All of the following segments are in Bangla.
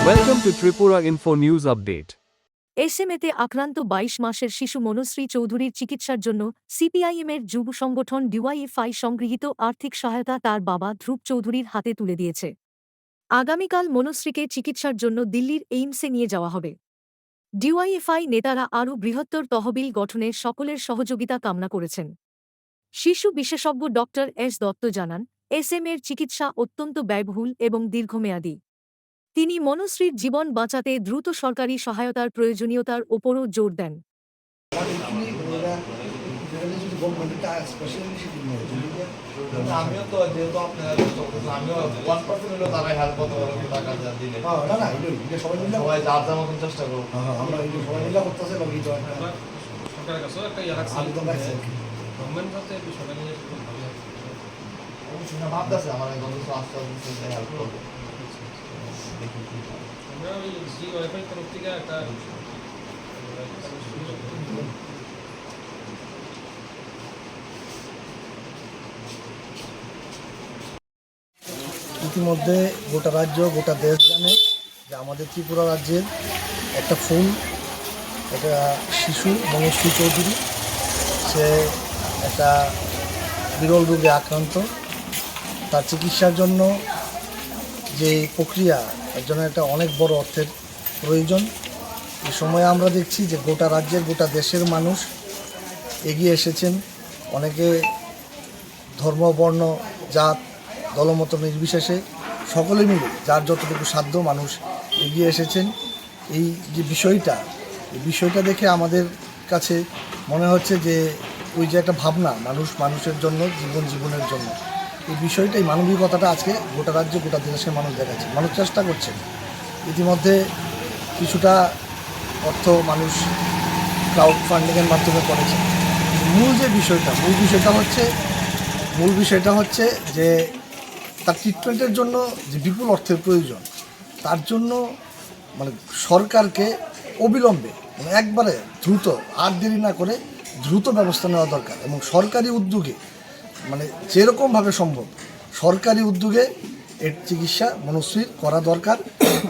Welcome to Tripura Info News Update. এসএমএতে আক্রান্ত ২২ মাসের শিশু মনুশ্রী চৌধুরীর চিকিৎসার জন্য সিপিআইএমের যুব সংগঠন ডিওয়াইএফআই সংগৃহীত আর্থিক সহায়তা তার বাবা ধ্রুব চৌধুরীর হাতে তুলে দিয়েছে। আগামীকাল মনুশ্রীকে চিকিৎসার জন্য দিল্লির এইমসে নিয়ে যাওয়া হবে। ডিওয়াইএফআই নেতারা আরও বৃহত্তর তহবিল গঠনে সকলের সহযোগিতা কামনা করেছেন। শিশু বিশেষজ্ঞ ডক্টর এস দত্ত জানান, এসএমএর চিকিৎসা অত্যন্ত ব্যয়বহুল এবং দীর্ঘমেয়াদী। তিনি মনুশ্রীর জীবন বাঁচাতে দ্রুত সরকারি সহায়তার প্রয়োজনীয়তার ওপরও জোর দেন। আমিও তো যেহেতু আপনারা আমিও 1% হলেও তারা হেল্প করতে পারবো টাকা যা দিলে সবাই যার যার মতন চেষ্টা করবো আমরা সবাই মিলে করতেছে বা কিছু সরকারের কাছেও একটা ইয়ে রাখছি গভর্নমেন্ট হতে সবাই মিলে ভালো অবশ্যই না ভাবতেছে আমার যথেষ্ট আস্থা দিচ্ছে হেল্প করবো আমরা ওই জি ওয়াইফাই তরফ থেকে একটা ইতিমধ্যে গোটা রাজ্য গোটা দেশ জানে যে আমাদের ত্রিপুরা রাজ্যের একটা ফুল একটা শিশু মনুশ্রী চৌধুরী, সে একটা বিরল রোগে আক্রান্ত। তার চিকিৎসার জন্য যে প্রক্রিয়া এর জন্য একটা অনেক বড় অর্থের প্রয়োজন। এই সময়ে আমরা দেখছি যে গোটা রাজ্যের গোটা দেশের মানুষ এগিয়ে এসেছেন। অনেকে ধর্ম বর্ণ জাত দলমত নির্বিশেষে সকলে মিলে যার যতটুকু সাধ্য মানুষ এগিয়ে এসেছেন। এই যে বিষয়টা দেখে আমাদের কাছে মনে হচ্ছে যে ওই যে একটা ভাবনা মানুষের জন্য জীবনের জন্য, এই বিষয়টা এই মানবিকতাটা আজকে গোটা রাজ্য গোটা দেশের মানুষ দেখাচ্ছে। মানুষ চেষ্টা করছে, ইতিমধ্যে কিছুটা অর্থ মানুষ ক্রাউড ফান্ডিংয়ের মাধ্যমে করেছে। মূল বিষয়টা হচ্ছে যে তার ট্রিটমেন্টের জন্য যে বিপুল অর্থের প্রয়োজন, তার জন্য মানে সরকারকে অবিলম্বে একবারে দ্রুত আর দেরি না করে দ্রুত ব্যবস্থা নেওয়া দরকার এবং সরকারি উদ্যোগে যেরকমভাবে সম্ভব সরকারি উদ্যোগে এর চিকিৎসা মনুশ্রীর করা দরকার।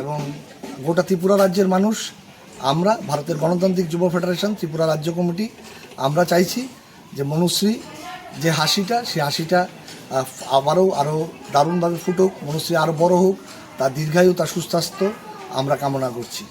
এবং গোটা ত্রিপুরা রাজ্যের মানুষ, আমরা ভারতের গণতান্ত্রিক যুব ফেডারেশন ত্রিপুরা রাজ্য কমিটি, আমরা চাইছি যে মনুশ্রী যে হাসিটা, সেই হাসিটা আরও দারুণভাবে ফুটুক, মনুশ্রী আরও বড় হোক, তার দীর্ঘায়ু তার সুস্বাস্থ্য আমরা কামনা করছি।